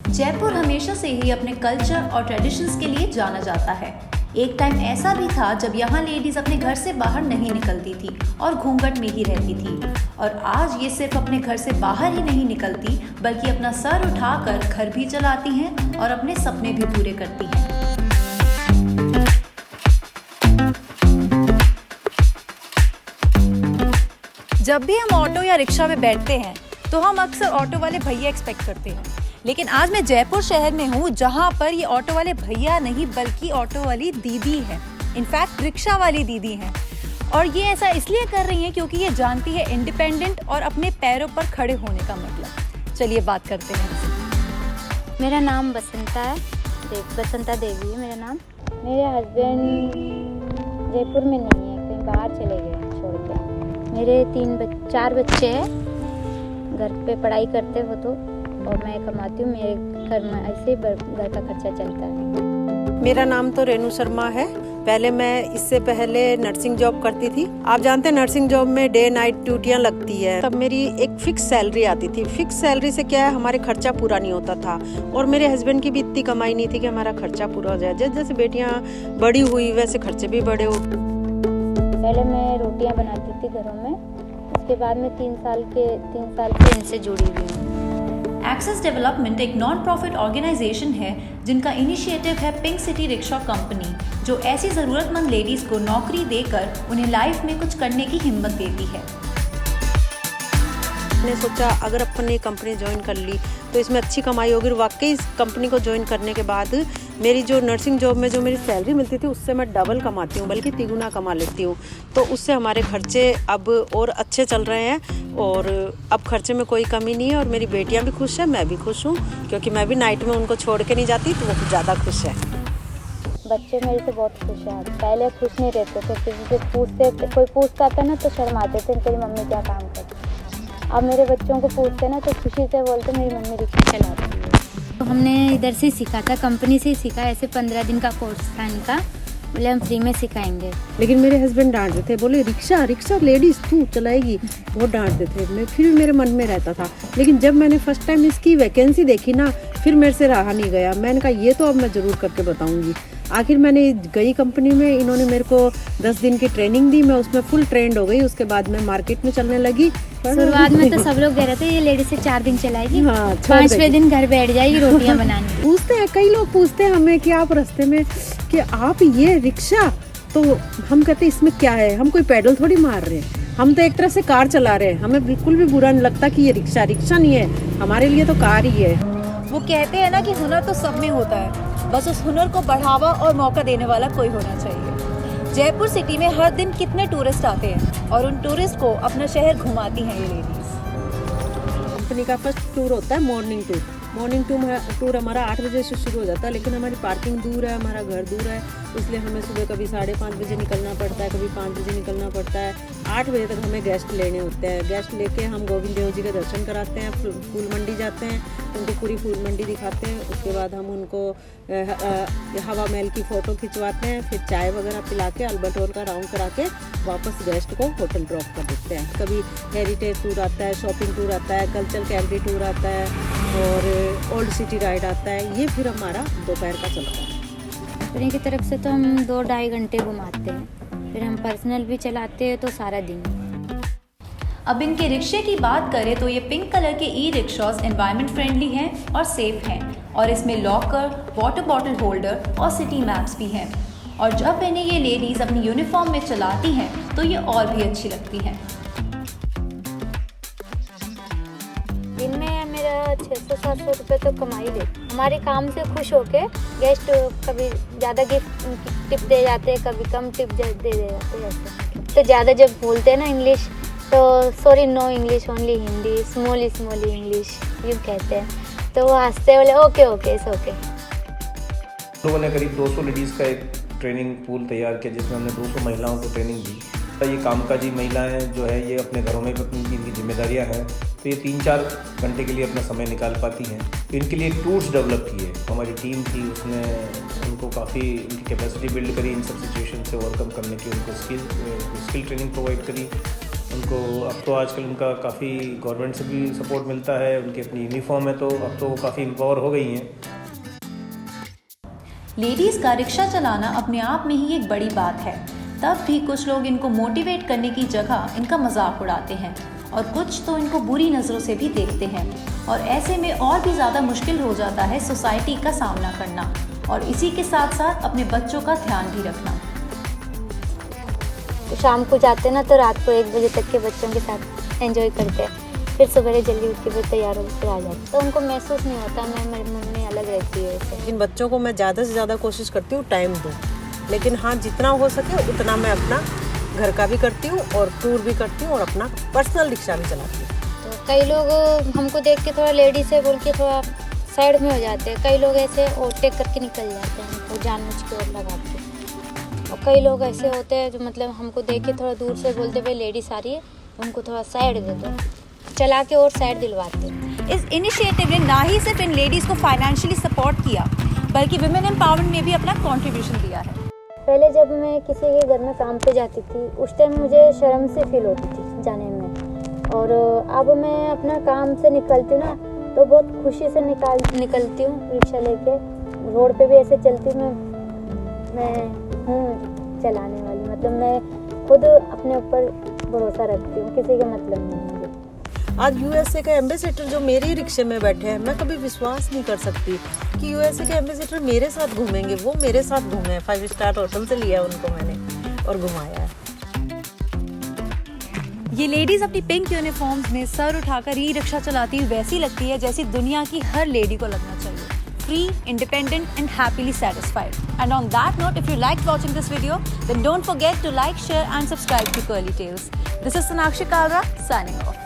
जयपुर हमेशा से ही अपने कल्चर और ट्रेडिशंस के लिए जाना जाता है। एक टाइम ऐसा भी था जब यहाँ लेडीज अपने घर से बाहर नहीं निकलती थी और घूंघट में ही रहती थी। और आज ये सिर्फ अपने घर से बाहर ही नहीं निकलती बल्कि अपना सर उठाकर घर भी चलाती हैं और अपने सपने भी पूरे करती हैं। जब भी हम ऑटो या रिक्शा में बैठते हैं तो हम अक्सर ऑटो वाले भैया एक्सपेक्ट करते हैं, लेकिन आज मैं जयपुर शहर में हूँ जहाँ पर ये ऑटो वाले भैया नहीं बल्कि ऑटो वाली दीदी है। इनफैक्ट रिक्शा वाली दीदी हैं और ये ऐसा इसलिए कर रही हैं क्योंकि ये जानती है इंडिपेंडेंट और अपने पैरों पर खड़े होने का मतलब। चलिए बात करते हैं। मेरा नाम बसंता है, बसंता देवी है मेरा नाम। मेरे हस्बैंड जयपुर में नहीं है, कहीं बाहर चले गए हैं छोड़ के। मेरे 4 बच्चे हैं, घर पे पढ़ाई करते हो तो, और मैं कमाती हूँ। मेरे घर में ऐसे घर का खर्चा चलता है। मेरा नाम तो रेनू शर्मा है। पहले मैं इससे पहले नर्सिंग जॉब करती थी। आप जानते हैं नर्सिंग जॉब में डे नाइट ड्यूटियां लगती है। तब मेरी एक फिक्स सैलरी आती थी। फिक्स सैलरी से क्या है, हमारे खर्चा पूरा नहीं होता था और मेरे हस्बैंड की भी इतनी कमाई नहीं थी कि हमारा खर्चा पूरा हो जाए। जैसे जैसे बेटियां बड़ी हुई वैसे खर्चे भी बड़े हो। पहले मैं रोटियां बनाती थी घरों में, उसके बाद में 3 साल से इनसे जुड़ी हुई हूँ। एक्सेस डेवलपमेंट एक नॉन प्रॉफिट ऑर्गेनाइजेशन है जिनका इनिशिएटिव है पिंक सिटी रिक्शा कंपनी, जो ऐसी ज़रूरतमंद लेडीज़ को नौकरी देकर उन्हें लाइफ में कुछ करने की हिम्मत देती है। मैंने सोचा अगर अपन ये कंपनी ज्वाइन कर ली तो इसमें अच्छी कमाई होगी। वाकई इस कंपनी को ज्वाइन करने के बाद मेरी जो नर्सिंग जॉब में जो मेरी सैलरी मिलती थी उससे मैं डबल कमाती हूँ, बल्कि 3 गुना कमा लेती हूँ। तो उससे हमारे खर्चे अब और अच्छे चल रहे हैं और अब खर्चे में कोई कमी नहीं है। और मेरी बेटियाँ भी खुश हैं, मैं भी खुश हूँ, क्योंकि मैं भी नाइट में उनको छोड़ के नहीं जाती तो वो ज़्यादा खुश है। बच्चे मेरे से बहुत खुश हैं। पहले खुश नहीं रहते थे, किसी से कोई पूछता था ना तो शर्माते थे, तेरी मम्मी क्या काम करती। अब मेरे बच्चों को पूछते ना तो खुशी से बोलते मेरी मम्मी रिक्शा चलाती है। तो हमने इधर से सीखा था, कंपनी से ही सीखा। ऐसे 15 दिन का कोर्स था इनका, बोले हम फ्री में सिखाएंगे। लेकिन मेरे हस्बैंड डांटते थे, बोले रिक्शा लेडीज तू चलाएगी, वो डांटते थे। मैं फिर भी मेरे मन में रहता था। लेकिन जब मैंने फर्स्ट टाइम इसकी वैकेंसी देखी ना, फिर मेरे से रहा नहीं गया। मैंने कहा ये तो अब मैं ज़रूर करके बताऊंगी। आखिर मैंने गई कंपनी में, इन्होंने मेरे को 10 दिन की ट्रेनिंग दी, मैं उसमें फुल ट्रेंड हो गई। उसके बाद मैं मार्केट में चलने लगी। शुरुआत में तो सब लोग कह रहे थे ये लेडी से 4 दिन चलाएगी, हाँ, 5वें दिन घर बैठ जाएगी रोटियां बनाने। पूछते हैं, कई लोग पूछते हैं हमें कि आप रास्ते में कि आप ये रिक्शा, तो हम कहते हैं इसमें क्या है, हम कोई पैडल थोड़ी मार रहे हैं, हम तो एक तरह से कार चला रहे हैं। हमें बिल्कुल भी बुरा नहीं लगता कि ये रिक्शा नहीं है, हमारे लिए तो कार ही है। वो कहते हैं ना कि हुनर तो सब में होता है, बस उस हुनर को बढ़ावा और मौका देने वाला कोई होना चाहिए। जयपुर सिटी में हर दिन कितने टूरिस्ट आते हैं और उन टूरिस्ट को अपना शहर घुमाती हैं ये लेडीज। कंपनी का फर्स्ट टूर होता है मॉर्निंग टूर हमारा 8 बजे से शुरू हो जाता है। लेकिन हमारी पार्किंग दूर है, हमारा घर दूर है, इसलिए हमें सुबह कभी 5:30 बजे निकलना पड़ता है, कभी 5 बजे निकलना पड़ता है। 8 बजे तक हमें गेस्ट लेने होते हैं। गेस्ट लेके हम गोविंद देव जी के दर्शन कराते हैं, फूल मंडी जाते हैं, उनको पूरी फूल मंडी दिखाते हैं। उसके बाद हम उनको हवा महल की फ़ोटो खिंचवाते हैं, फिर चाय वगैरह पिला के अल्बर्ट हॉल का राउंड करा के वापस गेस्ट को होटल ड्रॉप कर देते हैं। कभी हेरिटेज टूर आता है, शॉपिंग टूर आता है, कल्चरल कैमरी टूर आता है और ओल्ड सिटी राइड आता है। ये फिर हमारा दोपहर का चलता है। कंपनी की तरफ से तो हम 2-2.5 घंटे घुमाते हैं, फिर हम पर्सनल भी चलाते हैं तो सारा दिन। अब इनके रिक्शे की बात करें तो ये पिंक कलर के ई रिक्शास एनवायरनमेंट फ्रेंडली हैं और सेफ हैं, और इसमें लॉकर, वाटर बॉटल होल्डर और सिटी मैप्स भी हैं। और जब इन्हें ये लेडीज़ अपनी यूनिफॉर्म में चलाती हैं तो ये और भी अच्छी लगती हैं। दिन में मेरा 600-700 रुपये तो कमा ही लेती। हमारे काम से खुश होके गेस्ट कभी ज़्यादा गिफ्ट टिप दे जाते हैं, कभी कम टिप दे जाते हैं। ऐसे तो ज़्यादा जब बोलते हैं ना इंग्लिश तो sorry no English only Hindi, smally English यूँ कहते हैं, तो वो हंसते बोले ओके इट्स ओके। लोगों ने करीब 200 लेडीज़ का एक ट्रेनिंग पूल तैयार किया जिसमें हमने 200 महिलाओं को ट्रेनिंग दी। ये कामकाजी महिलाएं जो है ये अपने घरों में अपनी इनकी जिम्मेदारियां हैं, तो ये 3-4 घंटे के लिए अपना समय निकाल पाती हैं। तो इनके लिए टूर्स डेवलप किए, हमारी टीम थी, उसने उनको काफ़ी उनकी कैपेसिटी बिल्ड करी, इन सब सिचुएशन से ओवरकम करने की उनको स्किल ट्रेनिंग प्रोवाइड करी। उनको उनको अब तो आजकल उनका काफ़ी गवर्नमेंट से भी सपोर्ट मिलता है, उनकी अपनी यूनिफॉर्म है तो अब तो वो काफ़ी एम्पावर हो गई हैं। लेडीज़ का रिक्शा चलाना अपने आप में ही एक बड़ी बात है, तब भी कुछ लोग इनको मोटिवेट करने की जगह इनका मजाक उड़ाते हैं और कुछ तो इनको बुरी नज़रों से भी देखते हैं और ऐसे में और भी ज़्यादा मुश्किल हो जाता है सोसाइटी का सामना करना और इसी के साथ साथ अपने बच्चों का ध्यान भी रखना। तो शाम को जाते ना तो रात को 1 बजे तक के बच्चों के साथ एंजॉय करते हैं, फिर सुबह जल्दी उठ के फिर तैयार होकर आ जाते, तो उनको महसूस नहीं होता मैं मेरे मन में अलग रहती है ऐसे। इन बच्चों को मैं ज़्यादा से ज़्यादा कोशिश करती हूँ टाइम दूँ, लेकिन हाँ जितना हो सके उतना मैं अपना घर का भी करती हूँ और टूर भी करती हूँ और अपना पर्सनल रिक्शा भी चलाती हूँ। तो कई लोग हमको देख के थोड़ा लेडीज है बोल के थोड़ा साइड में हो जाते हैं, कई लोग ऐसे ओवरटेक करके निकल जाते हैं हमको जानबूझ के और लगा के, और कई लोग ऐसे होते हैं जो मतलब हमको देख के थोड़ा दूर से बोलते भाई लेडीज आ रही है उनको थोड़ा साइड दे दो, चला के और साइड दिलवाते हैं। इस इनिशिएटिव ने ना ही सिर्फ इन लेडीज़ को फाइनेंशियली सपोर्ट किया बल्कि विमेन एम्पावरमेंट में भी अपना कंट्रीब्यूशन दिया है। पहले जब मैं किसी के घर में काम पे जाती थी उस टाइम मुझे शर्म से फील होती थी जाने में, और अब मैं अपना काम से निकलती हूँ ना तो बहुत खुशी से निकलती हूँ रिक्शा लेके, रोड पे भी ऐसे चलती हूँ मैं हूँ चलाने वाली, मतलब मैं खुद अपने ऊपर भरोसा रखती हूँ, किसी का मतलब नहीं मुझे। आज यूएसए का एम्बेसडर जो मेरे रिक्शे में बैठे हैं, मैं कभी विश्वास नहीं कर सकती कि यूएसए के एम्बेसडर मेरे साथ घूमेंगे, वो मेरे साथ घूमे, 5 स्टार होटल से लिया उनको मैंने और घुमाया है। ये लेडीज़ अपनी पिंक यूनिफॉर्म्स में सर उठाकर ई रिक्शा चलाती हुई वैसी लगती है जैसी दुनिया की हर लेडी को लगना चाहिए, free, independent and happily satisfied. And on that note, if you liked watching this video, then don't forget to like, share and subscribe to Curly Tales. This is Sonakshi Kalra signing off.